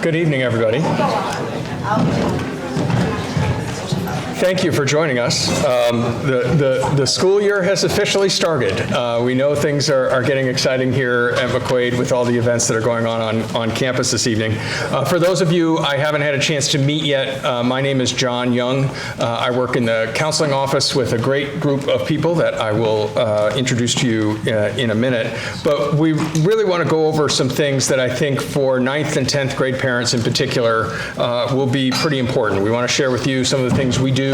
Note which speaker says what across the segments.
Speaker 1: Good evening, everybody. Thank you for joining us. The school year has officially started. We know things are getting exciting here at McQuaid with all the events that are going on campus this evening. For those of you I haven't had a chance to meet yet, my name is John Young. I work in the counseling office with a great group of people that I will introduce to you in a minute. But we really want to go over some things that I think for 9th and 10th grade parents in particular will be pretty important. We want to share with you some of the things we do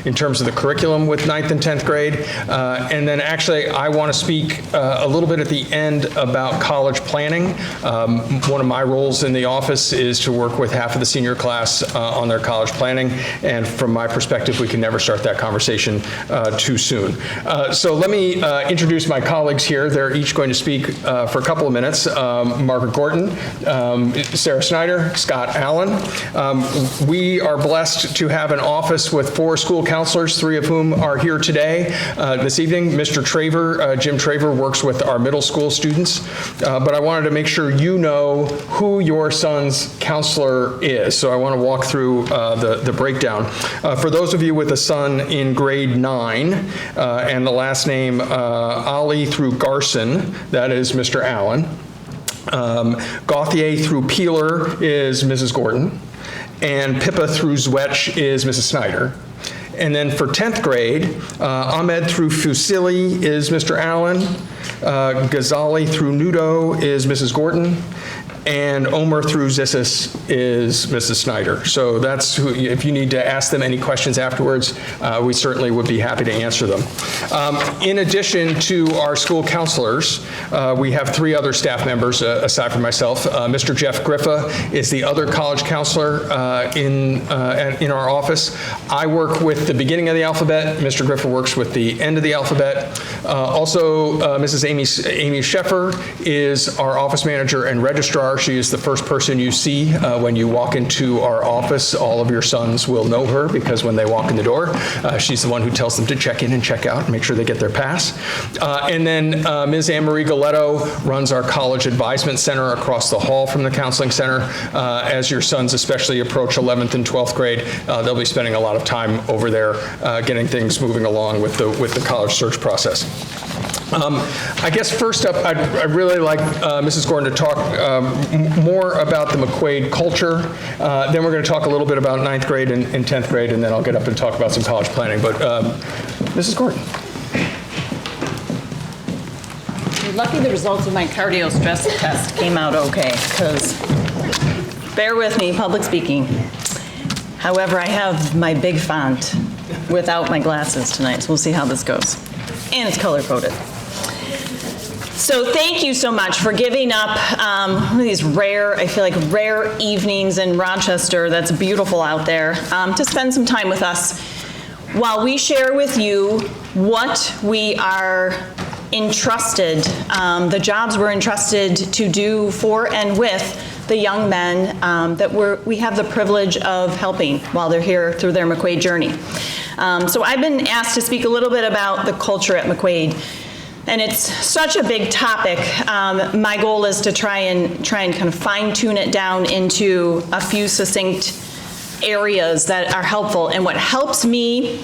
Speaker 1: in terms of the curriculum with 9th and 10th grade. And then actually I want to speak a little bit at the end about college planning. One of my roles in the office is to work with half of the senior class on their college planning. And from my perspective, we can never start that conversation too soon. So let me introduce my colleagues here. They're each going to speak for a couple of minutes. Margaret Gorton, Sarah Snyder, Scott Allen. We are blessed to have an office with 4 school counselors, 3 of whom are here today. This evening, Mr. Traver, Jim Traver, works with our middle school students, but I wanted to make sure you know who your son's counselor is. So I want to walk through the breakdown. For those of you with a son in grade 9, and the last name Ali through Garson, that is Mr. Allen. Gauthier through Peeler is Mrs. Gordon. And Pippa through Zwetch is Mrs. Snyder. And then for 10th grade, Ahmed through Fusili is Mr. Allen. Ghazali through Nudo is Mrs. Gordon. And Omer through Zissis is Mrs. Snyder. So that's who, if you need to ask them any questions afterwards, we certainly would be happy to answer them. In addition to our school counselors, we have 3 other staff members aside from myself. Mr. Jeff Griffa is the other college counselor in our office. I work with the beginning of the alphabet. Mr. Griffa works with the end of the alphabet. Also, Mrs. Amy Sheffer is our office manager and registrar. She is the first person you see when you walk into our office. All of your sons will know her because when they walk in the door, she's the one who tells them to check in and check out and make sure they get their pass. And then Ms. Anne-Marie Galetto runs our college advisement center across the hall from the counseling center. As your sons especially approach 11th and 12th grade, they'll be spending a lot of time over there getting things moving along with the college search process. I guess first up, I'd really like Mrs. Gordon to talk more about the McQuaid culture. Then we're going to talk a little bit about 9th grade and 10th grade, and then I'll get up and talk about some college planning. But Mrs. Gordon.
Speaker 2: You're lucky the results of my cardio stress test came out okay, because bear with me, public speaking. However, I have my big font without my glasses tonight, so we'll see how this goes. And it's color-coded. So thank you so much for giving up one of these rare evenings in Rochester that's beautiful out there to spend some time with us while we share with you what we are entrusted, the jobs we're entrusted to do for and with the young men that we have the privilege of helping while they're here through their McQuaid journey. So I've been asked to speak a little bit about the culture at McQuaid. And it's such a big topic. My goal is to try and kind of fine-tune it down into a few succinct areas that are helpful. And what helps me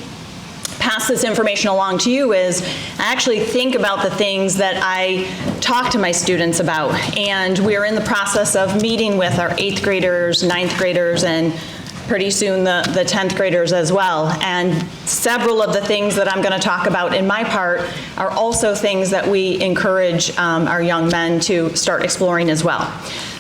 Speaker 2: pass this information along to you is I actually think about the things that I talk to my students about. And we're in the process of meeting with our 8th graders, 9th graders, and pretty soon the 10th graders as well. And several of the things that I'm going to talk about in my part are also things that we encourage our young men to start exploring as well.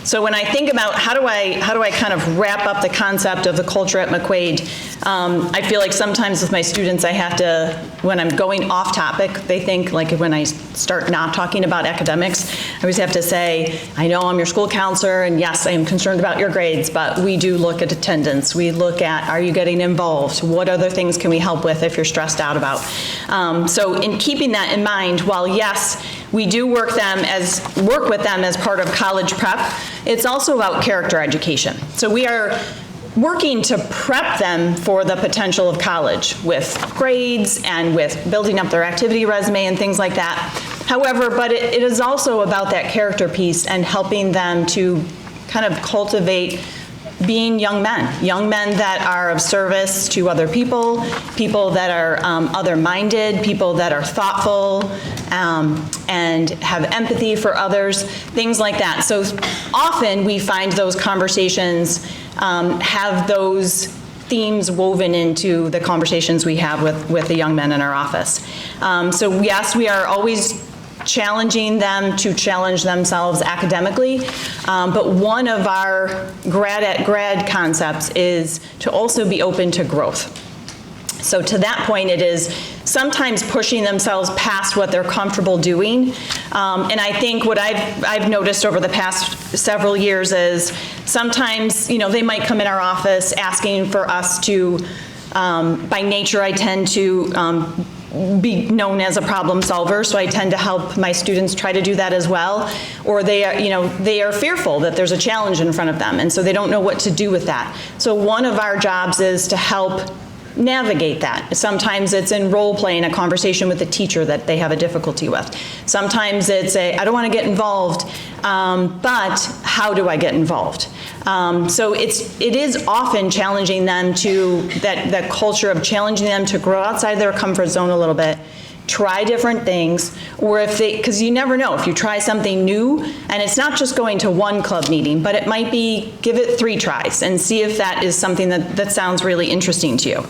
Speaker 2: So when I think about how do I kind of wrap up the concept of the culture at McQuaid, I feel like sometimes with my students I have to, when I'm going off topic, they think like when I start not talking about academics, I always have to say, I know I'm your school counselor and yes, I am concerned about your grades, but we do look at attendance. We look at, are you getting involved? What other things can we help with if you're stressed out about? So in keeping that in mind, while yes, we do work with them as part of college prep, it's also about character education. So we are working to prep them for the potential of college with grades and with building up their activity resume and things like that. However, but it is also about that character piece and helping them to kind of cultivate being young men that are of service to other people, people that are other-minded, people that are thoughtful, and have empathy for others, things like that. So often we find those conversations have those themes woven into the conversations we have with the young men in our office. So yes, we are always challenging them to challenge themselves academically, but one of our grad concepts is to also be open to growth. So to that point, it is sometimes pushing themselves past what they're comfortable doing. And I think what I've noticed over the past several years is sometimes, they might come in our office asking for us to, by nature, I tend to be known as a problem solver, so I tend to help my students try to do that as well. Or they are fearful that there's a challenge in front of them, and so they don't know what to do with that. So one of our jobs is to help navigate that. Sometimes it's in role playing a conversation with a teacher that they have a difficulty with. Sometimes it's I don't want to get involved, but how do I get involved? So it is often challenging them to, that culture of challenging them to grow outside their comfort zone a little bit, try different things, or because you never know, if you try something new, and it's not just going to one club meeting, but it might be give it 3 tries and see if that is something that sounds really interesting to you.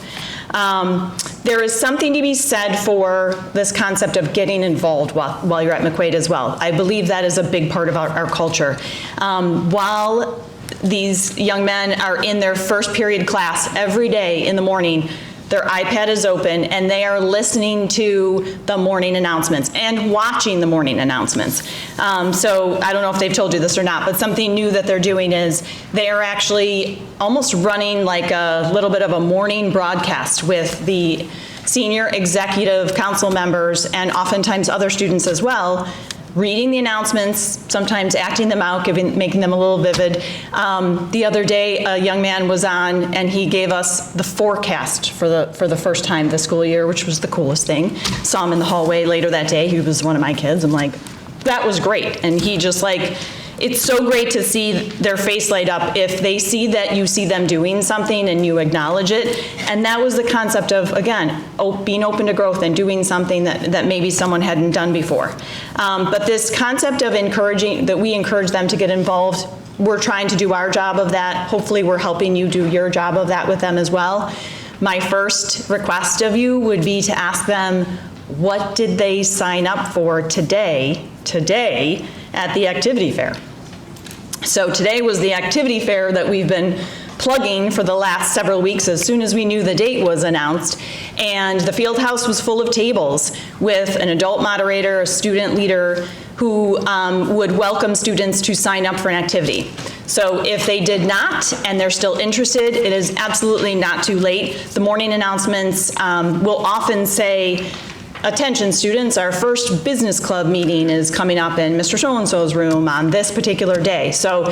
Speaker 2: There is something to be said for this concept of getting involved while you're at McQuaid as well. I believe that is a big part of our culture. While these young men are in their first period class every day in the morning, their iPad is open, and they are listening to the morning announcements and watching the morning announcements. So I don't know if they've told you this or not, but something new that they're doing is they are actually almost running like a little bit of a morning broadcast with the senior executive council members and oftentimes other students as well, reading the announcements, sometimes acting them out, making them a little vivid. The other day, a young man was on, and he gave us the forecast for the first time this school year, which was the coolest thing. Saw him in the hallway later that day. He was one of my kids. I'm like, that was great. And he just it's so great to see their face light up if they see that you see them doing something and you acknowledge it. And that was the concept of, again, being open to growth and doing something that maybe someone hadn't done before. But this concept of that we encourage them to get involved, we're trying to do our job of that. Hopefully we're helping you do your job of that with them as well. My first request of you would be to ask them, what did they sign up for today at the activity fair? So today was the activity fair that we've been plugging for the last several weeks as soon as we knew the date was announced. And the field house was full of tables with an adult moderator, a student leader who would welcome students to sign up for an activity. So if they did not and they're still interested, it is absolutely not too late. The morning announcements will often say, attention students, our first business club meeting is coming up in Mr. So-and-so's room on this particular day. So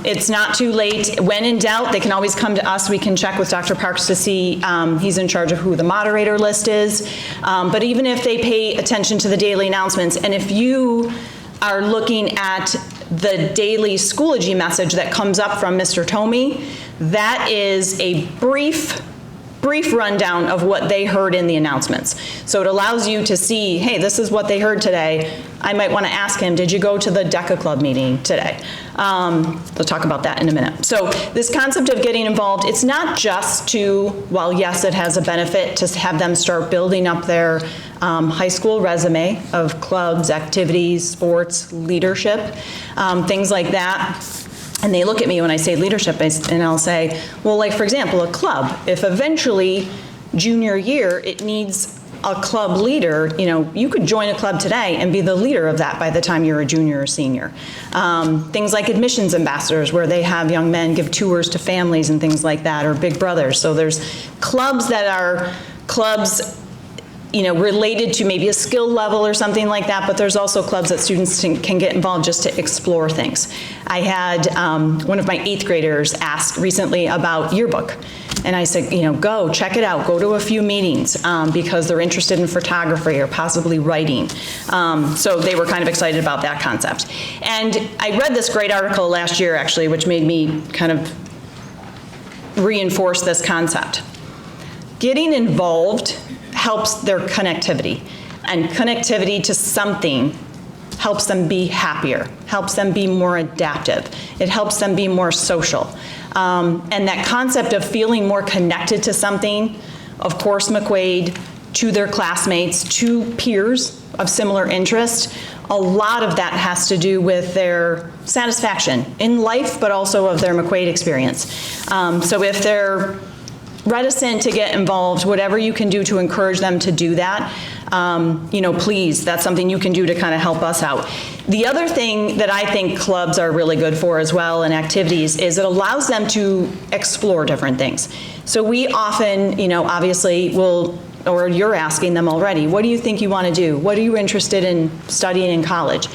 Speaker 2: it's not too late. When in doubt, they can always come to us. We can check with Dr. Parks to see, he's in charge of who the moderator list is. But even if they pay attention to the daily announcements, and if you are looking at the daily Schoology message that comes up from Mr. Tomey, that is a brief rundown of what they heard in the announcements. So it allows you to see, hey, this is what they heard today. I might want to ask him, did you go to the DECA Club meeting today? We'll talk about that in a minute. So this concept of getting involved, it's not just to, while yes, it has a benefit to have them start building up their high school resume of clubs, activities, sports, leadership, things like that. And they look at me when I say leadership, and I'll say, well, like for example, a club, if eventually junior year it needs a club leader, you could join a club today and be the leader of that by the time you're a junior or senior. Things like admissions ambassadors, where they have young men give tours to families and things like that, or Big Brothers. So there's clubs that are clubs related to maybe a skill level or something like that, but there's also clubs that students can get involved just to explore things. I had one of my 8th graders ask recently about yearbook. And I said, go check it out, go to a few meetings because they're interested in photography or possibly writing. So they were kind of excited about that concept. And I read this great article last year, actually, which made me kind of reinforce this concept. Getting involved helps their connectivity, and connectivity to something helps them be happier, helps them be more adaptive. It helps them be more social. And that concept of feeling more connected to something, of course, McQuaid, to their classmates, to peers of similar interest, a lot of that has to do with their satisfaction in life, but also of their McQuaid experience. So if they're reticent to get involved, whatever you can do to encourage them to do that, please, that's something you can do to kind of help us out. The other thing that I think clubs are really good for as well, and activities, is it allows them to explore different things. So we often, obviously will, or you're asking them already, what do you think you want to do? What are you interested in studying in college?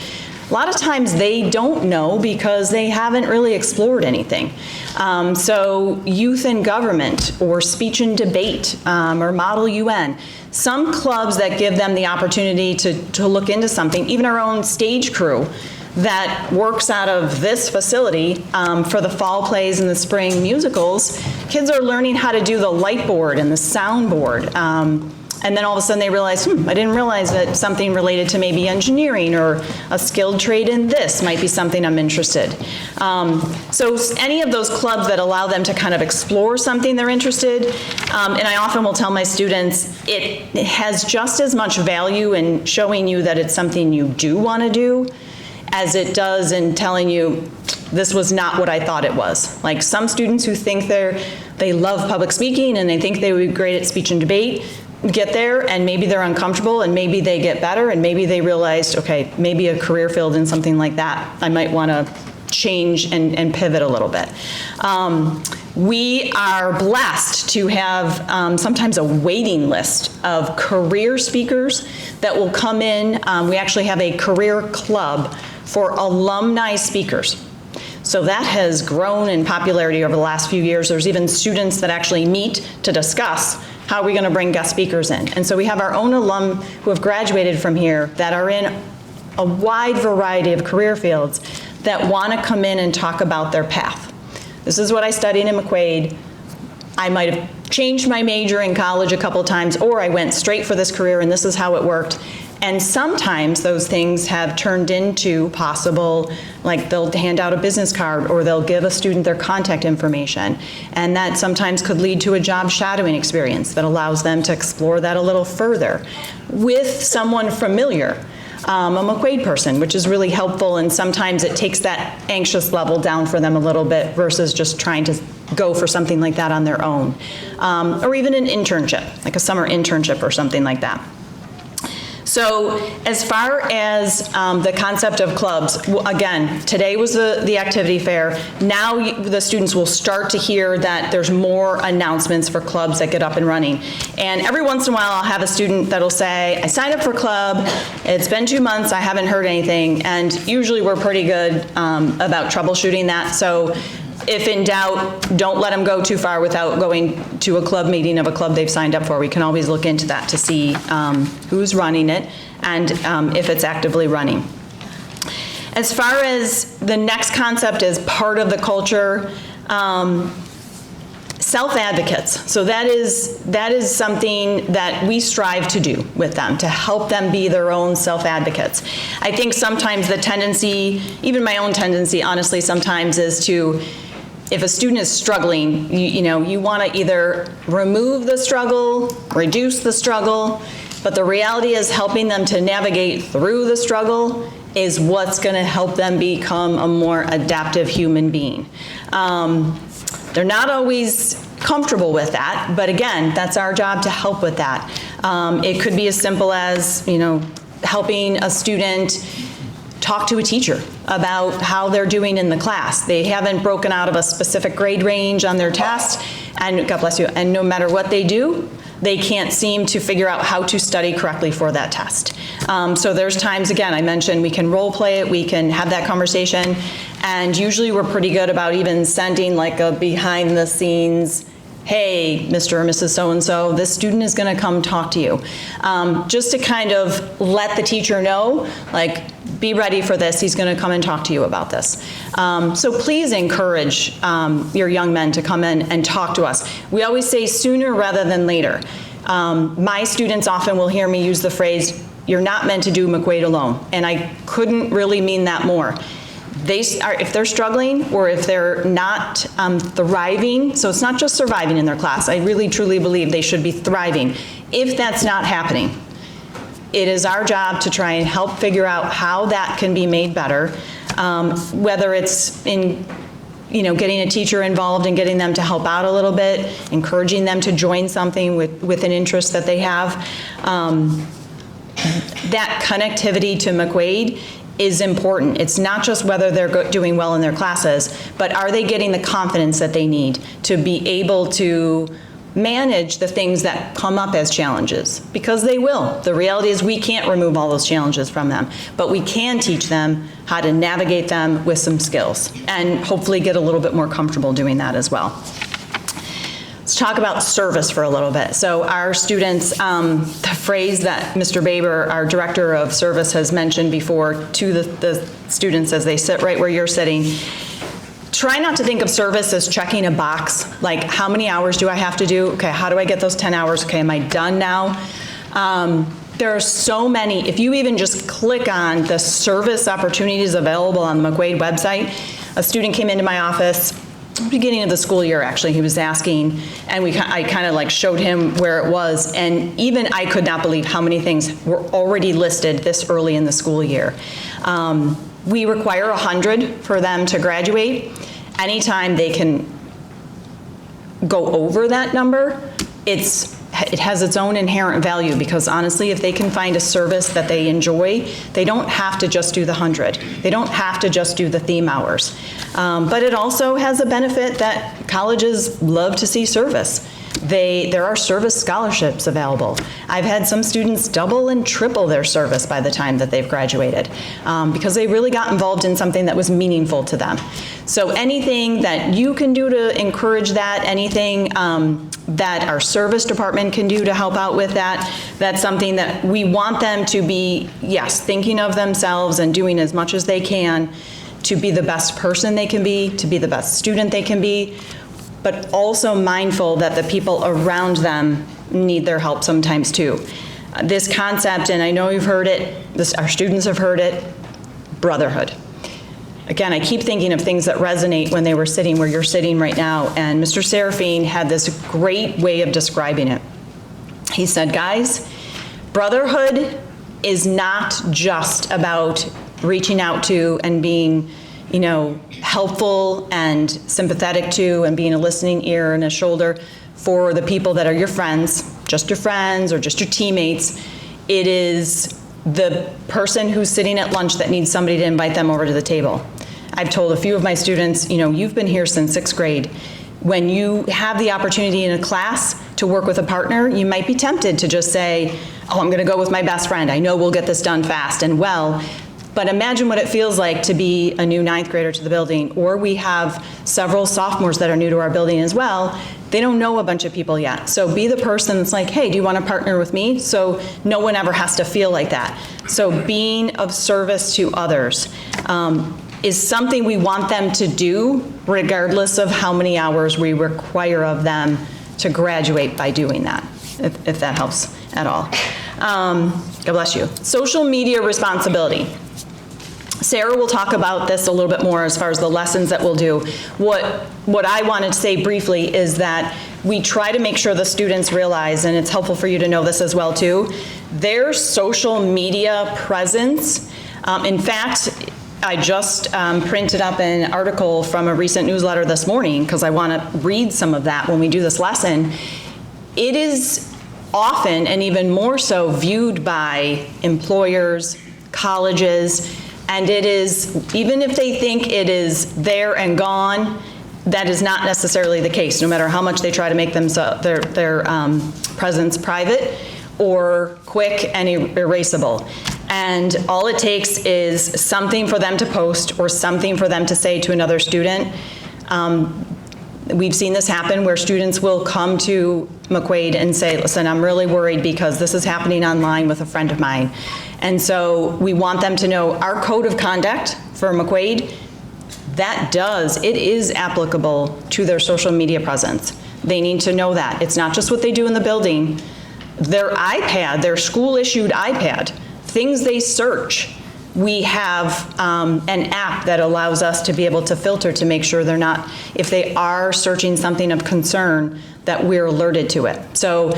Speaker 2: A lot of times they don't know because they haven't really explored anything. So youth and government, or speech and debate, or Model UN, some clubs that give them the opportunity to look into something, even our own stage crew that works out of this facility for the fall plays and the spring musicals, kids are learning how to do the light board and the sound board. And then all of a sudden they realize, I didn't realize that something related to maybe engineering or a skilled trade in this might be something I'm interested. So any of those clubs that allow them to kind of explore something they're interested, and I often will tell my students, it has just as much value in showing you that it's something you do want to do as it does in telling you, this was not what I thought it was. Like some students who think they love public speaking and they think they would be great at speech and debate, get there and maybe they're uncomfortable and maybe they get better and maybe they realized, okay, maybe a career field in something like that, I might want to change and pivot a little bit. We are blessed to have sometimes a waiting list of career speakers that will come in. We actually have a career club for alumni speakers. So that has grown in popularity over the last few years. There's even students that actually meet to discuss how are we going to bring guest speakers in. And so we have our own alum who have graduated from here that are in a wide variety of career fields that want to come in and talk about their path. This is what I studied in McQuaid. I might have changed my major in college a couple of times, or I went straight for this career and this is how it worked. And sometimes those things have turned into possible, like they'll hand out a business card or they'll give a student their contact information. And that sometimes could lead to a job shadowing experience that allows them to explore that a little further with someone familiar, a McQuaid person, which is really helpful. And sometimes it takes that anxious level down for them a little bit versus just trying to go for something like that on their own. Or even an internship, like a summer internship or something like that. So as far as the concept of clubs, again, today was the activity fair. Now the students will start to hear that there's more announcements for clubs that get up and running. And every once in a while I'll have a student that'll say, I signed up for a club, it's been 2 months, I haven't heard anything. And usually we're pretty good about troubleshooting that. So if in doubt, don't let them go too far without going to a club meeting of a club they've signed up for. We can always look into that to see who's running it and if it's actively running. As far as the next concept is part of the culture, self-advocates. So that is something that we strive to do with them, to help them be their own self-advocates. I think sometimes the tendency, even my own tendency, honestly, sometimes is to, if a student is struggling, you want to either remove the struggle, reduce the struggle, but the reality is helping them to navigate through the struggle is what's going to help them become a more adaptive human being. They're not always comfortable with that, but again, that's our job to help with that. It could be as simple as, helping a student talk to a teacher about how they're doing in the class. They haven't broken out of a specific grade range on their test, and God bless you, and no matter what they do, they can't seem to figure out how to study correctly for that test. So there's times, again, I mentioned we can role play it, we can have that conversation, and usually we're pretty good about even sending like a behind the scenes, hey, Mr. or Mrs. So-and-so, this student is going to come talk to you. Just to kind of let the teacher know, like, be ready for this. He's going to come and talk to you about this. So please encourage your young men to come in and talk to us. We always say sooner rather than later. My students often will hear me use the phrase, you're not meant to do McQuaid alone. And I couldn't really mean that more. If they're struggling or if they're not thriving, so it's not just surviving in their class, I really truly believe they should be thriving. If that's not happening, it is our job to try and help figure out how that can be made better, whether it's in getting a teacher involved and getting them to help out a little bit, encouraging them to join something with an interest that they have. That connectivity to McQuaid is important. It's not just whether they're doing well in their classes, but are they getting the confidence that they need to be able to manage the things that come up as challenges, because they will. The reality is we can't remove all those challenges from them, but we can teach them how to navigate them with some skills and hopefully get a little bit more comfortable doing that as well. Let's talk about service for a little bit. So our students, the phrase that Mr. Baber, our director of service, has mentioned before to the students as they sit right where you're sitting, try not to think of service as checking a box, like how many hours do I have to do? Okay, how do I get those 10 hours? Okay, am I done now? There are so many, if you even just click on the service opportunities available on the McQuaid website. A student came into my office, beginning of the school year actually, he was asking, and I kind of like showed him where it was, and even I could not believe how many things were already listed this early in the school year. We require 100 for them to graduate. Anytime they can go over that number, it has its own inherent value, because honestly, if they can find a service that they enjoy, they don't have to just do the 100. They don't have to just do the theme hours. But it also has a benefit that colleges love to see service. There are service scholarships available. I've had some students double and triple their service by the time that they've graduated, because they really got involved in something that was meaningful to them. So anything that you can do to encourage that, anything that our service department can do to help out with that, that's something that we want them to be, yes, thinking of themselves and doing as much as they can to be the best person they can be, to be the best student they can be, but also mindful that the people around them need their help sometimes too. This concept, and I know you've heard it, our students have heard it, brotherhood. Again, I keep thinking of things that resonate when they were sitting where you're sitting right now, and Mr. Serafine had this great way of describing it. He said, guys, brotherhood is not just about reaching out to and being helpful and sympathetic to and being a listening ear and a shoulder for the people that are your friends or just your teammates. It is the person who's sitting at lunch that needs somebody to invite them over to the table. I've told a few of my students, you've been here since 6th grade. When you have the opportunity in a class to work with a partner, you might be tempted to just say, oh, I'm going to go with my best friend. I know we'll get this done fast and well. But imagine what it feels like to be a new 9th grader to the building, or we have several sophomores that are new to our building as well. They don't know a bunch of people yet. So be the person that's like, hey, do you want to partner with me? So no one ever has to feel like that. So being of service to others is something we want them to do regardless of how many hours we require of them to graduate by doing that, if that helps at all. God bless you. Social media responsibility. Sarah will talk about this a little bit more as far as the lessons that we'll do. What I wanted to say briefly is that we try to make sure the students realize, and it's helpful for you to know this as well too, their social media presence. In fact, I just printed up an article from a recent newsletter this morning because I want to read some of that when we do this lesson. It is often, and even more so, viewed by employers, colleges, and it is, even if they think it is there and gone, that is not necessarily the case, no matter how much they try to make their presence private or quick and erasable. And all it takes is something for them to post or something for them to say to another student We've seen this happen where students will come to McQuaid and say, listen, I'm really worried because this is happening online with a friend of mine. And so we want them to know our code of conduct for McQuaid, it is applicable to their social media presence. They need to know that. It's not just what they do in the building. Their iPad, their school-issued iPad, things they search, we have an app that allows us to be able to filter to make sure they're not, if they are searching something of concern, that we're alerted to it. So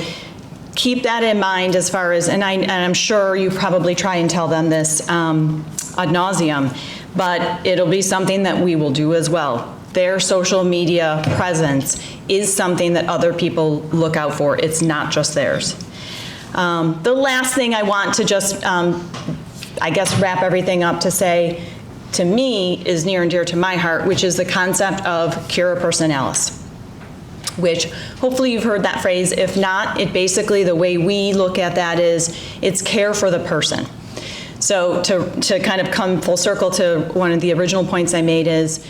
Speaker 2: keep that in mind as far as, and I'm sure you probably try and tell them this ad nauseum, but it'll be something that we will do as well. Their social media presence is something that other people look out for. It's not just theirs. The last thing I want to just, I guess, wrap everything up to say, to me, is near and dear to my heart, which is the concept of cura personalis, which hopefully you've heard that phrase. If not, it basically, the way we look at that is, it's care for the person. So to kind of come full circle to one of the original points I made is,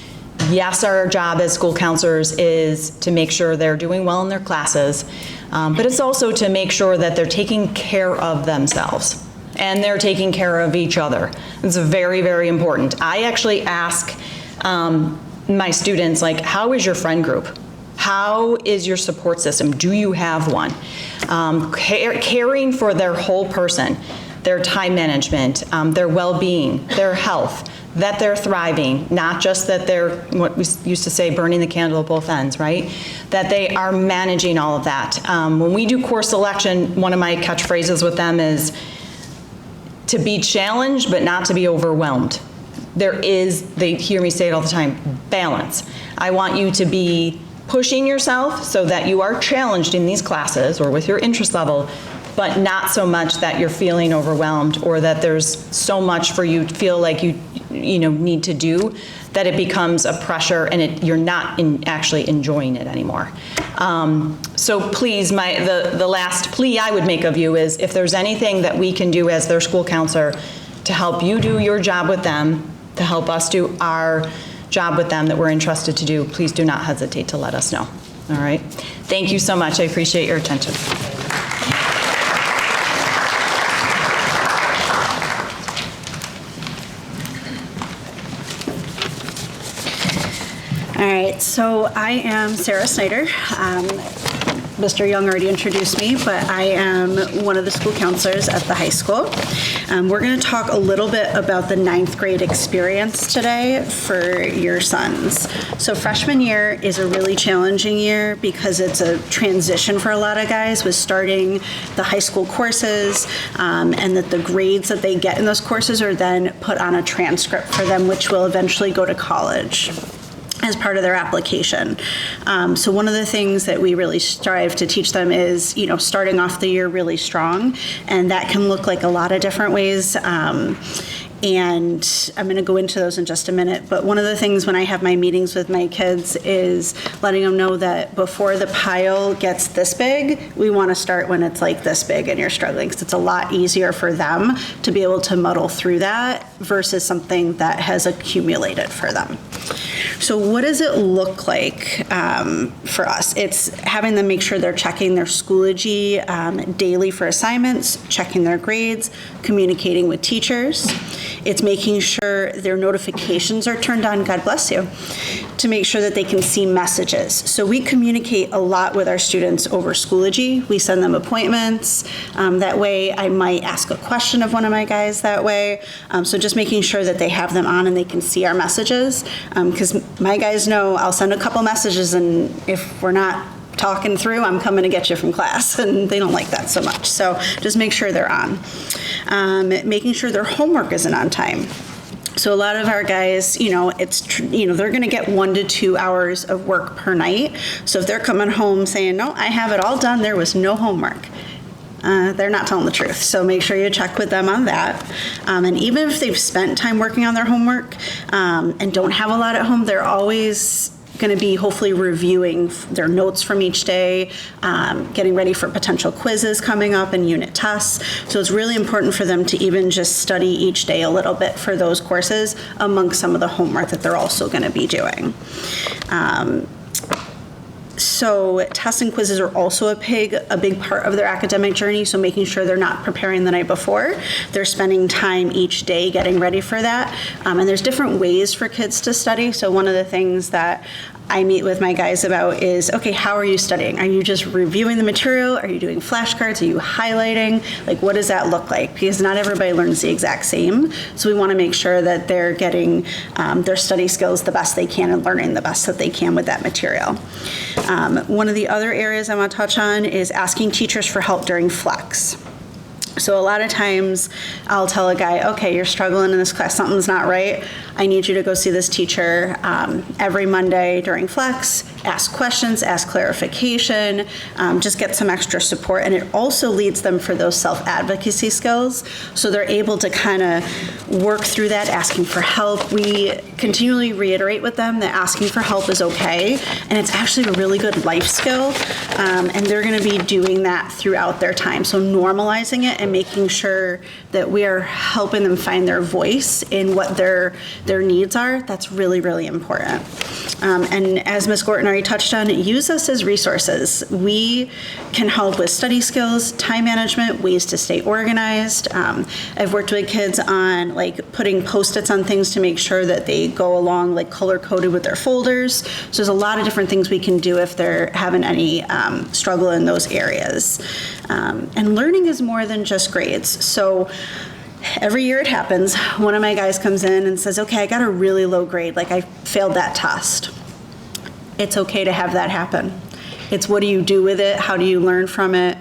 Speaker 2: yes, our job as school counselors is to make sure they're doing well in their classes, but it's also to make sure that they're taking care of themselves and they're taking care of each other. It's very, very important. I actually ask my students, like, how is your friend group? How is your support system? Do you have one? Caring for their whole person, their time management, their well-being, their health, that they're thriving, not just that they're, what we used to say, burning the candle at both ends, right? That they are managing all of that. When we do course selection, one of my catchphrases with them is to be challenged, but not to be overwhelmed. There is, they hear me say it all the time, balance. I want you to be pushing yourself so that you are challenged in these classes or with your interest level, but not so much that you're feeling overwhelmed or that there's so much for you to feel like you need to do that it becomes a pressure and you're not actually enjoying it anymore. So please, the last plea I would make of you is, if there's anything that we can do as their school counselor to help you do your job with them, to help us do our job with them that we're entrusted to do, please do not hesitate to let us know. All right? Thank you so much. I appreciate your attention.
Speaker 3: All right, so I am Sarah Snyder. Mr. Young already introduced me, but I am one of the school counselors at the high school. We're going to talk a little bit about the 9th grade experience today for your sons. So freshman year is a really challenging year because it's a transition for a lot of guys with starting the high school courses, and that the grades that they get in those courses are then put on a transcript for them, which will eventually go to college as part of their application. So one of the things that we really strive to teach them is, starting off the year really strong, and that can look like a lot of different ways. And I'm going to go into those in just a minute. But one of the things when I have my meetings with my kids is letting them know that before the pile gets this big, we want to start when it's like this big and you're struggling, because it's a lot easier for them to be able to muddle through that versus something that has accumulated for them. So what does it look like for us? It's having them make sure they're checking their Schoology daily for assignments, checking their grades, communicating with teachers. It's making sure their notifications are turned on, God bless you, to make sure that they can see messages. So we communicate a lot with our students over Schoology. We send them appointments. That way, I might ask a question of one of my guys that way. So just making sure that they have them on and they can see our messages. Because my guys know I'll send a couple messages, and if we're not talking through, I'm coming to get you from class, and they don't like that so much. So just make sure they're on. Making sure their homework isn't on time. So a lot of our guys, they're going to get 1 to 2 hours of work per night. So if they're coming home saying, no, I have it all done, there was no homework, they're not telling the truth. So make sure you check with them on that. And even if they've spent time working on their homework and don't have a lot at home, they're always going to be hopefully reviewing their notes from each day, getting ready for potential quizzes coming up and unit tests. So it's really important for them to even just study each day a little bit for those courses amongst some of the homework that they're also going to be doing. So tests and quizzes are also a big part of their academic journey, so making sure they're not preparing the night before. They're spending time each day getting ready for that. And there's different ways for kids to study. So one of the things that I meet with my guys about is, okay, how are you studying? Are you just reviewing the material? Are you doing flashcards? Are you highlighting? Like, what does that look like? Because not everybody learns the exact same. So we want to make sure that they're getting their study skills the best they can and learning the best that they can with that material. One of the other areas I want to touch on is asking teachers for help during flex. So a lot of times I'll tell a guy, okay, you're struggling in this class, something's not right. I need you to go see this teacher every Monday during flex, ask questions, ask clarification, just get some extra support. And it also leads them for those self-advocacy skills. So they're able to kind of work through that, asking for help. We continually reiterate with them that asking for help is okay. And it's actually a really good life skill. And they're going to be doing that throughout their time. So normalizing it and making sure that we are helping them find their voice in what their needs are, that's really, really important. And as Ms. Gorton already touched on, use us as resources. We can help with study skills, time management, ways to stay organized. I've worked with kids on like putting Post-its on things to make sure that they go along like color-coded with their folders. So there's a lot of different things we can do if they're having any struggle in those areas. And learning is more than just grades. So every year it happens, one of my guys comes in and says, okay, I got a really low grade, like I failed that test. It's okay to have that happen. It's what do you do with it? How do you learn from it?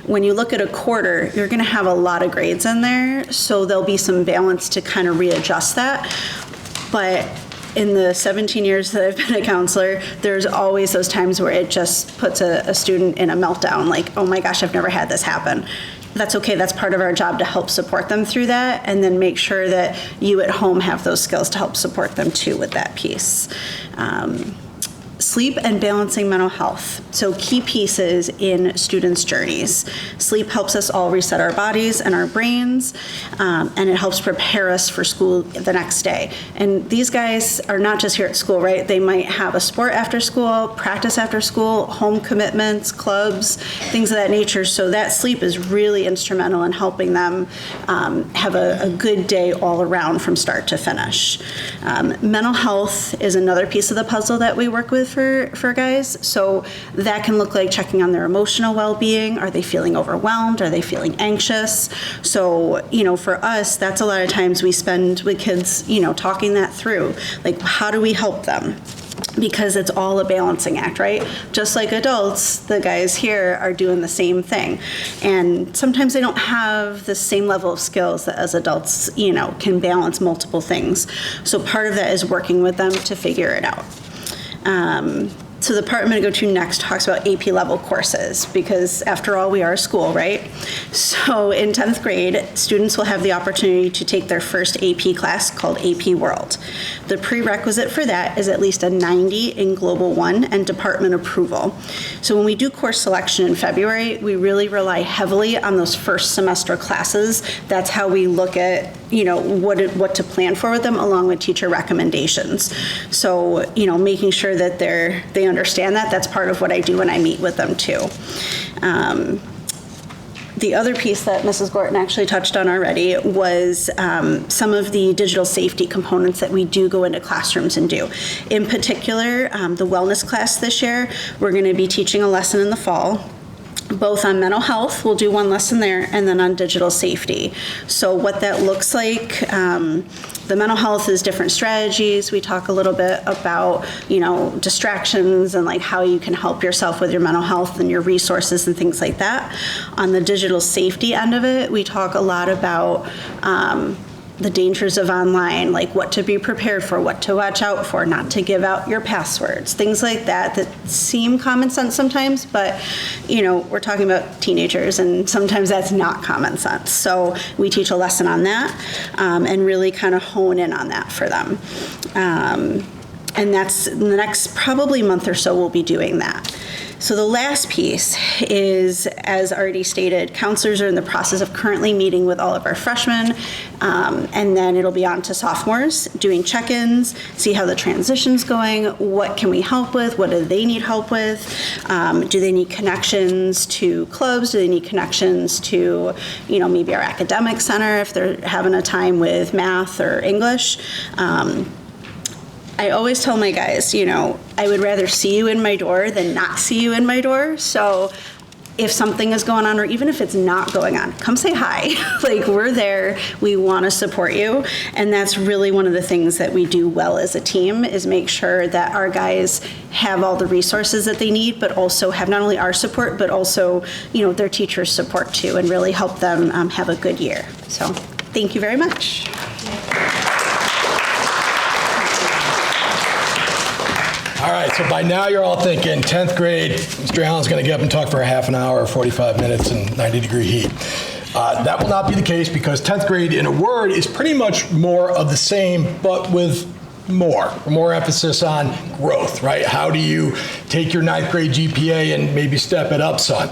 Speaker 3: When you look at a quarter, you're gonna have a lot of grades in there, so there'll be some balance to kind of readjust that. But in the 17 years that I've been a counselor, there's always those times where it just puts a student in a meltdown, like, oh my gosh, I've never had this happen. That's okay, that's part of our job to help support them through that, and then make sure that you at home have those skills to help support them too with that piece. Sleep and balancing mental health. So key pieces in students' journeys. Sleep helps us all reset our bodies and our brains, and it helps prepare us for school the next day. And these guys are not just here at school, right? They might have a sport after school, practice after school, home commitments, clubs, things of that nature. So that sleep is really instrumental in helping them have a good day all around from start to finish. Mental health is another piece of the puzzle that we work with for guys. So that can look like checking on their emotional well-being. Are they feeling overwhelmed? Are they feeling anxious? So, for us, that's a lot of times we spend with kids, talking that through. Like, how do we help them? Because it's all a balancing act, right? Just like adults, the guys here are doing the same thing. And sometimes they don't have the same level of skills that as adults, can balance multiple things. So part of that is working with them to figure it out. So the part I'm going to go to next talks about AP level courses, because after all, we are a school, right? So in 10th grade, students will have the opportunity to take their first AP class called AP World. The prerequisite for that is at least a 90 in Global 1 and department approval. So when we do course selection in February, we really rely heavily on those first semester classes. That's how we look at, what to plan for with them, along with teacher recommendations. So, making sure that they understand that's part of what I do when I meet with them too. The other piece that Mrs. Gorton actually touched on already was some of the digital safety components that we do go into classrooms and do. In particular, the wellness class this year, we're going to be teaching a lesson in the fall, both on mental health, we'll do one lesson there, and then on digital safety. So what that looks like, the mental health is different strategies. We talk a little bit about, distractions and like how you can help yourself with your mental health and your resources and things like that. On the digital safety end of it, we talk a lot about the dangers of online, like what to be prepared for, what to watch out for, not to give out your passwords, things like that seem common sense sometimes, but we're talking about teenagers and sometimes that's not common sense. So we teach a lesson on that and really kind of hone in on that for them. And that's the next probably month or so we'll be doing that. So the last piece is, as already stated, counselors are in the process of currently meeting with all of our freshmen, and then it'll be on to sophomores, doing check-ins, see how the transition's going, what can we help with, what do they need help with, do they need connections to clubs, do they need connections to, maybe our academic center if they're having a time with math or English. I always tell my guys, I would rather see you in my door than not see you in my door. So if something is going on, or even if it's not going on, come say hi. We're there, we want to support you. And that's really one of the things that we do well as a team, is make sure that our guys have all the resources that they need, but also have not only our support, but also, their teachers' support too, and really help them have a good year. So thank you very much.
Speaker 4: All right, so by now you're all thinking 10th grade, Mr. Allen's going to get up and talk for a half an hour, 45 minutes in 90-degree heat. That will not be the case, because 10th grade, in a word, is pretty much more of the same, but with more emphasis on growth, right? How do you take your 9th grade GPA and maybe step it up, son?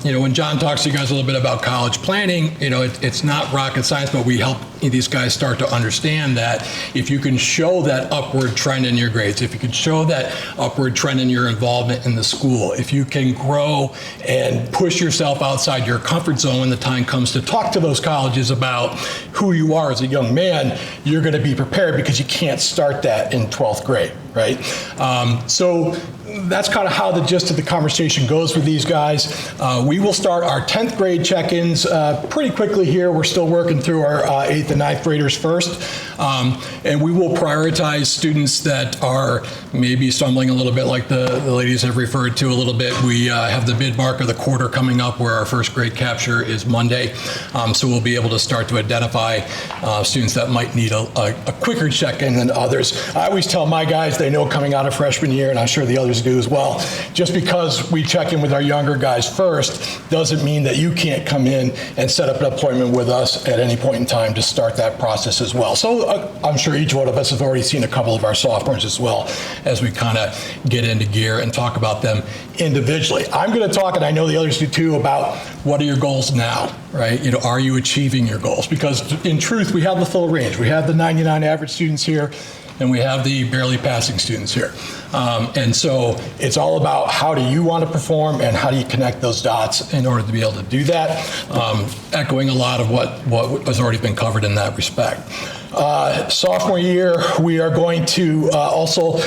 Speaker 4: When John talks to you guys a little bit about college planning, it's not rocket science, but we help these guys start to understand that if you can show that upward trend in your grades, if you can show that upward trend in your involvement in the school, if you can grow and push yourself outside your comfort zone when the time comes to talk to those colleges about who you are as a young man, you're going to be prepared, because you can't start that in 12th grade, right? So that's kind of how the gist of the conversation goes with these guys. We will start our 10th grade check-ins pretty quickly here. We're still working through our 8th and 9th graders first. And we will prioritize students that are maybe stumbling a little bit, like the ladies have referred to a little bit. We have the mid mark of the quarter coming up, where our first grade capture is Monday. So we'll be able to start to identify students that might need a quicker check-in than others. I always tell my guys, they know coming out of freshman year, and I'm sure the others do as well, just because we check in with our younger guys first doesn't mean that you can't come in and set up an appointment with us at any point in time to start that process as well. So I'm sure each one of us has already seen a couple of our sophomores as well, as we kind of get into gear and talk about them individually. I'm going to talk, and I know the others do too, about what are your goals now, right? Are you achieving your goals? Because in truth, we have the full range. We have the 99 average students here, and we have the barely passing students here. And so it's all about how do you want to perform, and how do you connect those dots in order to be able to do that, echoing a lot of what has already been covered in that respect. Sophomore year, we are going to also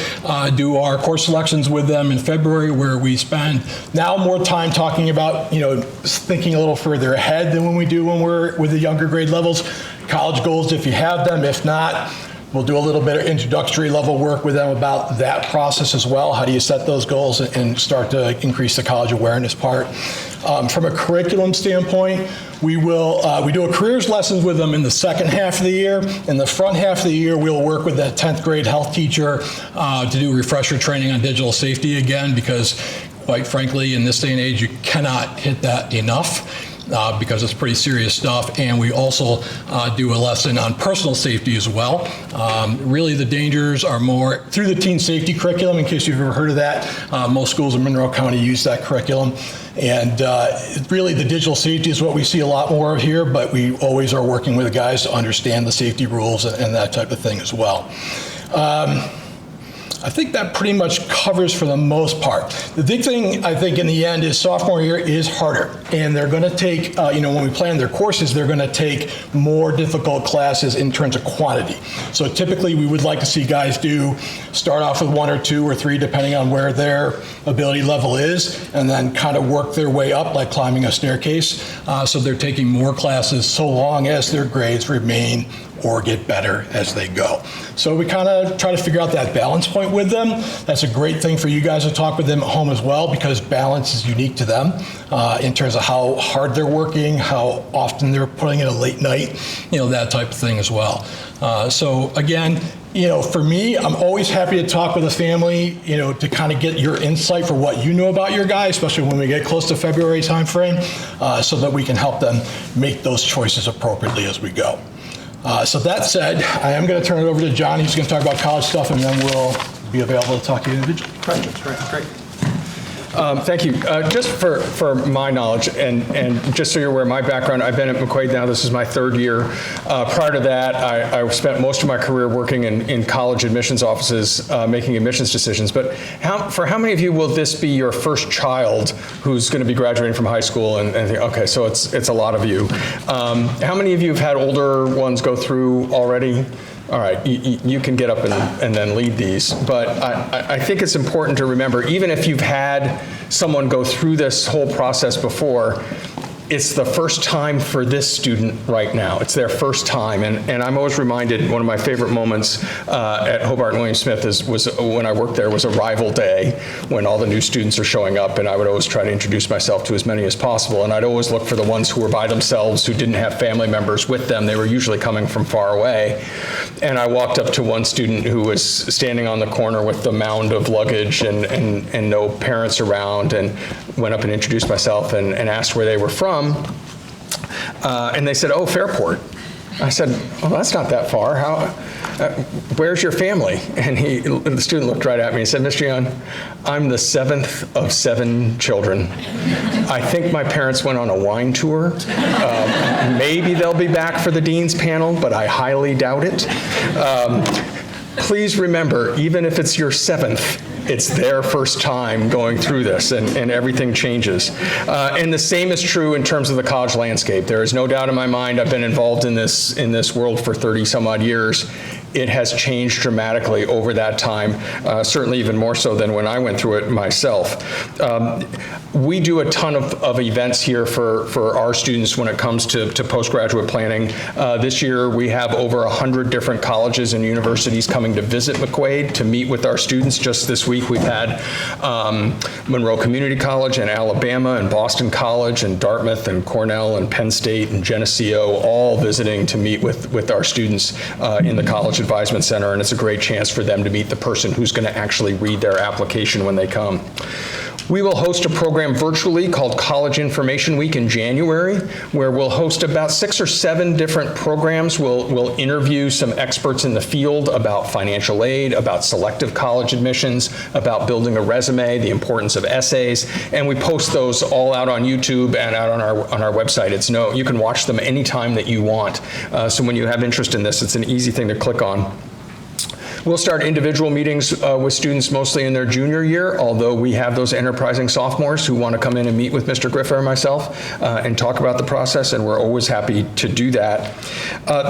Speaker 4: do our course selections with them in February, where we spend now more time talking about, thinking a little further ahead than when we do when we're with the younger grade levels. College goals, if you have them. If not, we'll do a little bit of introductory level work with them about that process as well. How do you set those goals and start to increase the college awareness part? From a curriculum standpoint, we do a careers lessons with them in the second half of the year. In the front half of the year, we'll work with that 10th grade health teacher to do refresher training on digital safety again, because quite frankly, in this day and age, you cannot hit that enough. Because it's pretty serious stuff. And we also do a lesson on personal safety as well. Really, the dangers are more through the teen safety curriculum, in case you've ever heard of that. Most schools in Monroe County use that curriculum. And really, the digital safety is what we see a lot more of here, but we always are working with the guys to understand the safety rules and that type of thing as well. I think that pretty much covers for the most part. The big thing, I think, in the end is sophomore year is harder. And they're going to take, when we plan their courses, they're going to take more difficult classes in terms of quantity. So typically, we would like to see guys start off with 1 or 2 or 3, depending on where their ability level is, and then kind of work their way up like climbing a staircase. So they're taking more classes so long as their grades remain or get better as they go. So we kind of try to figure out that balance point with them. That's a great thing for you guys to talk with them at home as well, because balance is unique to them in terms of how hard they're working, how often they're putting in a late night, that type of thing as well. So again, for me, I'm always happy to talk with a family, to kind of get your insight for what you know about your guy, especially when we get close to February timeframe, so that we can help them make those choices appropriately as we go. So that said, I am going to turn it over to John. He's going to talk about college stuff, and then we'll be available to talk to you individually.
Speaker 5: Great.
Speaker 1: Thank you. Just for my knowledge, and just so you're aware, my background, I've been at McQuaid now, this is my third year. Prior to that, I spent most of my career working in college admissions offices, making admissions decisions. But for how many of you will this be your first child who's going to be graduating from high school? And think, okay, so it's a lot of you. How many of you have had older ones go through already? All right, you can get up and then lead these. But I think it's important to remember, even if you've had someone go through this whole process before, it's the first time for this student right now. It's their first time. And I'm always reminded, one of my favorite moments at Hobart and William Smith was when I worked there, was arrival day, when all the new students are showing up, and I would always try to introduce myself to as many as possible. And I'd always look for the ones who were by themselves, who didn't have family members with them. They were usually coming from far away. And I walked up to one student who was standing on the corner with the mound of luggage and no parents around, and went up and introduced myself and asked where they were from. And they said, "Oh, Fairport." I said, "Well, that's not that far. Where's your family?" And the student looked right at me and said, "Mr. Young, I'm the 7th of 7 children. I think my parents went on a wine tour. Maybe they'll be back for the dean's panel, but I highly doubt it." Please remember, even if it's your 7th, it's their first time going through this, and everything changes. And the same is true in terms of the college landscape. There is no doubt in my mind, I've been involved in this world for 30 some odd years. It has changed dramatically over that time, certainly even more so than when I went through it myself. We do a ton of events here for our students when it comes to postgraduate planning. This year we have over 100 different colleges and universities coming to visit McQuaid to meet with our students. Just this week we've had Monroe Community College and Alabama and Boston College and Dartmouth and Cornell and Penn State and Geneseo all visiting to meet with our students in the College Advisement Center, and it's a great chance for them to meet the person who's going to actually read their application when they come. We will host a program virtually called College Information Week in January, where we'll host about 6 or 7 different programs. We'll interview some experts in the field about financial aid, about selective college admissions, about building a resume, the importance of essays, and we post those all out on YouTube and out on our website. You can watch them anytime that you want. So when you have interest in this, it's an easy thing to click on. We'll start individual meetings with students mostly in their junior year, although we have those enterprising sophomores who want to come in and meet with Mr. Griffa or myself and talk about the process, and we're always happy to do that.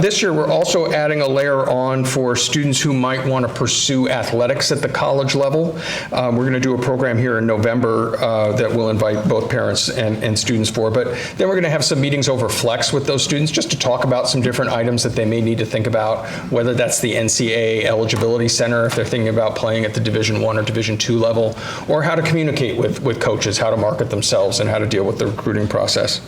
Speaker 1: This year, we're also adding a layer on for students who might want to pursue athletics at the college level. We're going to do a program here in November that we'll invite both parents and students for, but then we're going to have some meetings over Flex with those students just to talk about some different items that they may need to think about, whether that's the NCAA eligibility center if they're thinking about playing at the Division I or Division II level, or how to communicate with coaches, how to market themselves, and how to deal with the recruiting process.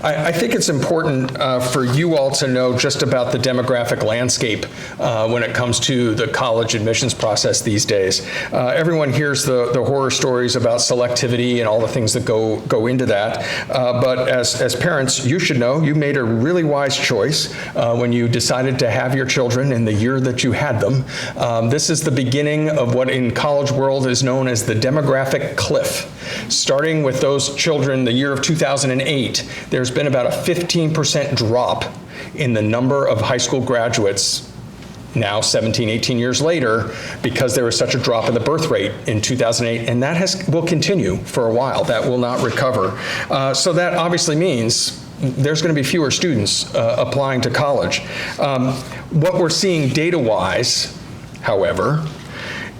Speaker 1: I think it's important for you all to know just about the demographic landscape when it comes to the college admissions process these days. Everyone hears the horror stories about selectivity and all the things that go into that. But as parents, you should know you made a really wise choice when you decided to have your children in the year that you had them. This is the beginning of what in college world is known as the demographic cliff. Starting with those children the year of 2008, there's been about a 15% drop in the number of high school graduates now 17, 18 years later because there was such a drop in the birth rate in 2008, and that will continue for a while. That will not recover. So that obviously means there's going to be fewer students applying to college. What we're seeing data-wise, however,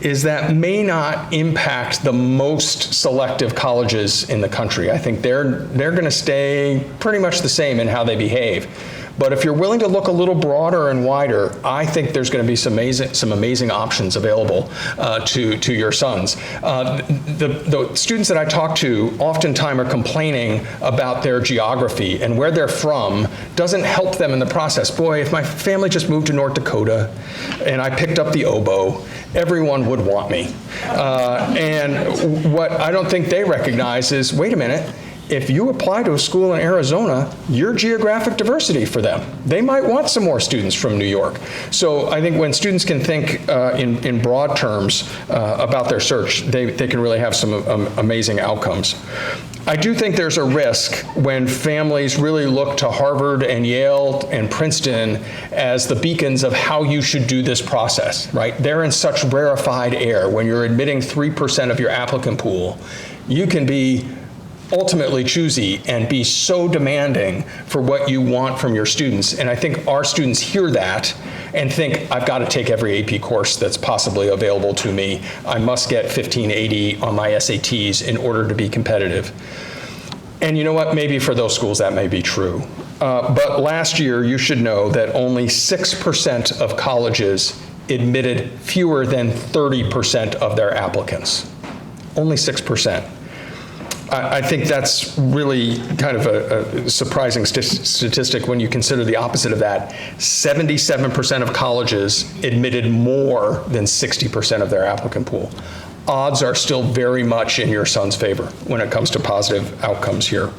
Speaker 1: is that may not impact the most selective colleges in the country. I think they're going to stay pretty much the same in how they behave. But if you're willing to look a little broader and wider, I think there's going to be some amazing options available to your sons. The students that I talk to oftentimes are complaining about their geography, and where they're from doesn't help them in the process. Boy, if my family just moved to North Dakota and I picked up the oboe, everyone would want me. And what I don't think they recognize is, wait a minute, if you apply to a school in Arizona, you're geographic diversity for them. They might want some more students from New York. So I think when students can think in broad terms about their search, they can really have some amazing outcomes. I do think there's a risk when families really look to Harvard and Yale and Princeton as the beacons of how you should do this process, right? They're in such rarefied air. When you're admitting 3% of your applicant pool, you can be ultimately choosy and be so demanding for what you want from your students. And I think our students hear that and think, I've got to take every AP course that's possibly available to me. I must get 1580 on my SATs in order to be competitive. And you know what? Maybe for those schools that may be true. But last year, you should know that only 6% of colleges admitted fewer than 30% of their applicants. Only 6%. I think that's really kind of a surprising statistic when you consider the opposite of that. 77% of colleges admitted more than 60% of their applicant pool. Odds are still very much in your son's favor when it comes to positive outcomes here.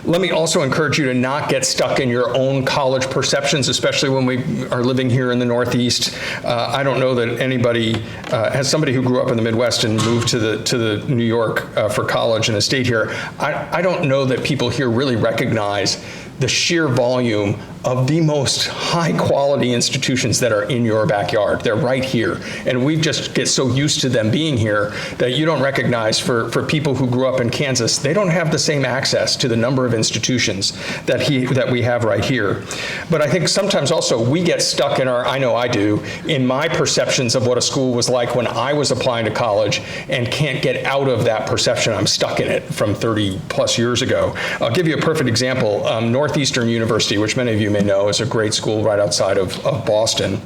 Speaker 1: Let me also encourage you to not get stuck in your own college perceptions, especially when we are living here in the Northeast. I don't know that anybody, as somebody who grew up in the Midwest and moved to the New York for college and has stayed here, I don't know that people here really recognize the sheer volume of the most high quality institutions that are in your backyard. They're right here. And we just get so used to them being here that you don't recognize for people who grew up in Kansas, they don't have the same access to the number of institutions that we have right here. But I think sometimes also we get stuck in I know I do, in my perceptions of what a school was like when I was applying to college and can't get out of that perception. I'm stuck in it from 30 plus years ago. I'll give you a perfect example. Northeastern University, which many of you may know, is a great school right outside of Boston.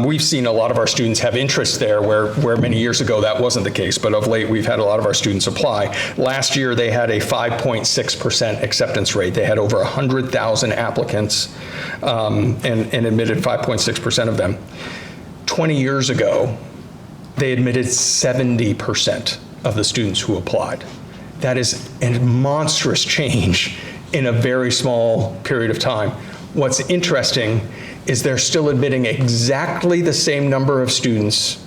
Speaker 1: We've seen a lot of our students have interest there where many years ago that wasn't the case, but of late we've had a lot of our students apply. Last year they had a 5.6% acceptance rate. They had over 100,000 applicants and admitted 5.6% of them. 20 years ago, they admitted 70% of the students who applied. That is a monstrous change in a very small period of time. What's interesting is they're still admitting exactly the same number of students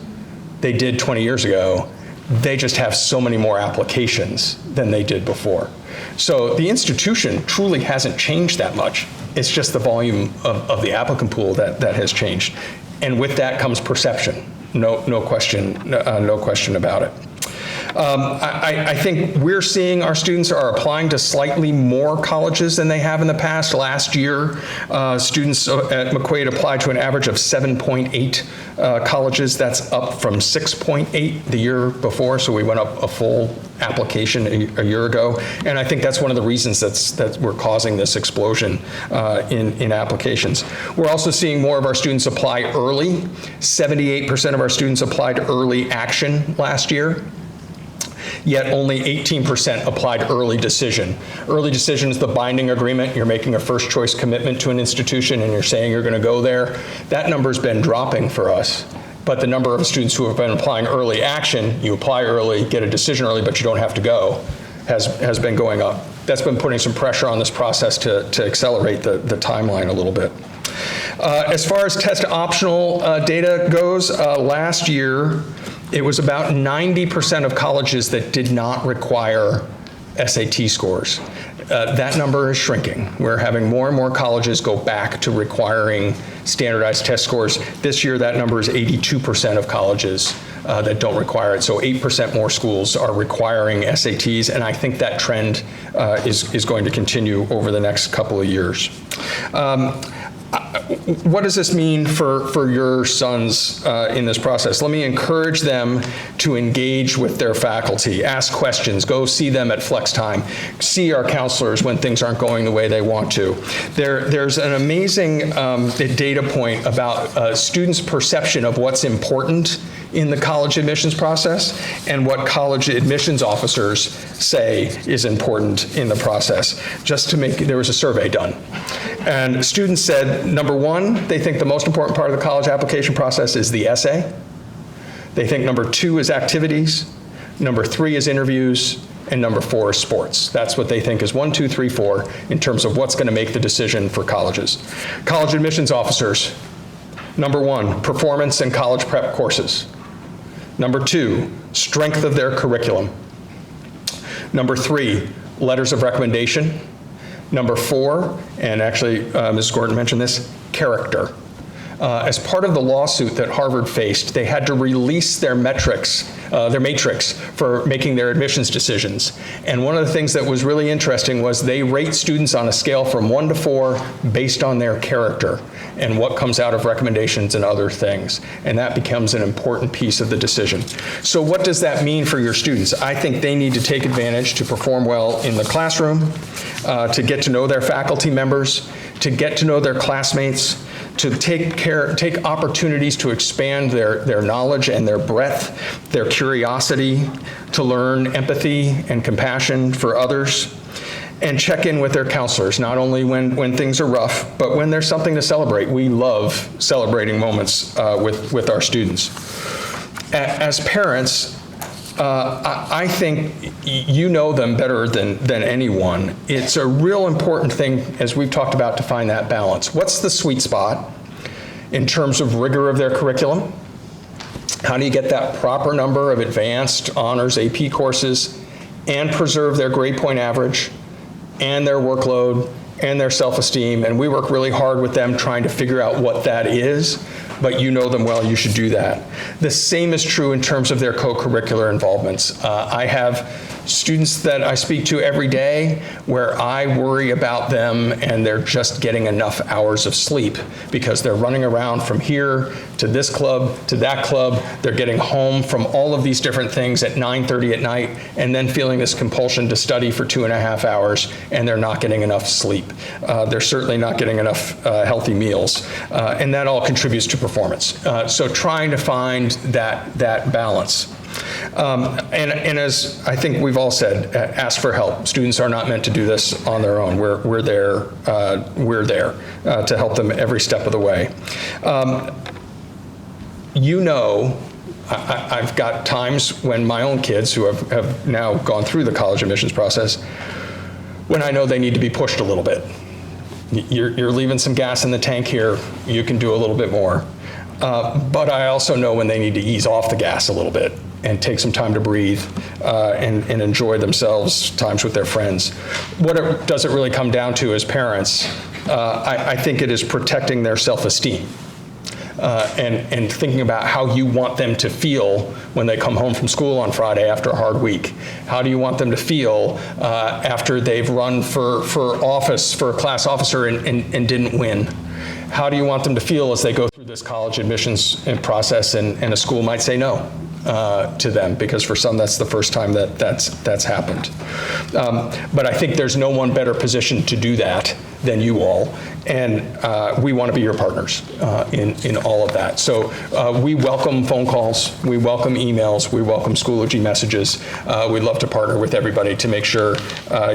Speaker 1: they did 20 years ago. They just have so many more applications than they did before. So the institution truly hasn't changed that much. It's just the volume of the applicant pool that has changed. And with that comes perception. No question about it. I think we're seeing our students are applying to slightly more colleges than they have in the past. Last year, students at McQuaid applied to an average of 7.8 colleges. That's up from 6.8 the year before, so we went up a full application a year ago. And I think that's one of the reasons that we're causing this explosion in applications. We're also seeing more of our students apply early. 78% of our students applied early action last year. Yet only 18% applied early decision. Early decision is the binding agreement. You're making a first choice commitment to an institution and you're saying you're going to go there. That number's been dropping for us. But the number of students who have been applying early action, you apply early, get a decision early, but you don't have to go, has been going up. That's been putting some pressure on this process to accelerate the timeline a little bit. As far as test optional data goes, last year, it was about 90% of colleges that did not require SAT scores. That number is shrinking. We're having more and more colleges go back to requiring standardized test scores. This year, that number is 82% of colleges that don't require it. So 8% more schools are requiring SATs, and I think that trend is going to continue over the next couple of years. What does this mean for your sons in this process? Let me encourage them to engage with their faculty, ask questions, go see them at flex time, see our counselors when things aren't going the way they want to. There's an amazing data point about students' perception of what's important in the college admissions process and what college admissions officers say is important in the process. There was a survey done. And students said, number one, they think the most important part of the college application process is the essay. They think number two is activities. Number three is interviews. and number 4 is sports. That's what they think is 1, 2, 3, 4 in terms of what's going to make the decision for colleges. College admissions officers, number 1, performance and college prep courses. Number 2, strength of their curriculum. Number 3, letters of recommendation. Number 4, and actually Ms. Gordon mentioned this, character. As part of the lawsuit that Harvard faced, they had to release their matrix for making their admissions decisions. And one of the things that was really interesting was they rate students on a scale from 1 to 4 based on their character and what comes out of recommendations and other things. And that becomes an important piece of the decision. So what does that mean for your students? I think they need to take advantage to perform well in the classroom, to get to know their faculty members, to get to know their classmates, to take opportunities to expand their knowledge and their breadth, their curiosity, to learn empathy and compassion for others, and check in with their counselors, not only when things are rough, but when there's something to celebrate. We love celebrating moments with our students. As parents, I think you know them better than anyone. It's a real important thing, as we've talked about, to find that balance. What's the sweet spot in terms of rigor of their curriculum? How do you get that proper number of advanced honors AP courses and preserve their grade point average and their workload and their self-esteem? And we work really hard with them trying to figure out what that is, but you know them well, you should do that. The same is true in terms of their co-curricular involvements. I have students that I speak to every day where I worry about them and they're just getting enough hours of sleep because they're running around from here to this club to that club. They're getting home from all of these different things at 9:30 at night and then feeling this compulsion to study for 2.5 hours, and they're not getting enough sleep. They're certainly not getting enough healthy meals, and that all contributes to performance. So trying to find that balance. And as I think we've all said, ask for help. Students are not meant to do this on their own. We're there to help them every step of the way. I've got times when my own kids, who have now gone through the college admissions process, when I know they need to be pushed a little bit. You're leaving some gas in the tank here. You can do a little bit more. But I also know when they need to ease off the gas a little bit and take some time to breathe and enjoy themselves, times with their friends. What does it really come down to as parents? I think it is protecting their self-esteem and thinking about how you want them to feel when they come home from school on Friday after a hard week. How do you want them to feel after they've run for office, for a class officer and didn't win? How do you want them to feel as they go through this college admissions process and a school might say no to them, because for some that's the first time that's happened. But I think there's no one better positioned to do that than you all, and we want to be your partners in all of that. So we welcome phone calls, we welcome emails, we welcome Schoology messages. We'd love to partner with everybody to make sure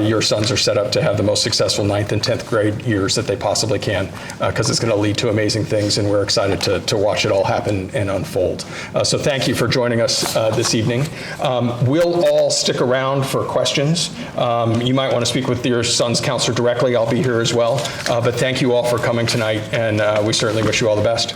Speaker 1: your sons are set up to have the most successful 9th and 10th grade years that they possibly can, because it's going to lead to amazing things, and we're excited to watch it all happen and unfold. So thank you for joining us this evening. We'll all stick around for questions. You might want to speak with your son's counselor directly. I'll be here as well. But thank you all for coming tonight, and we certainly wish you all the best.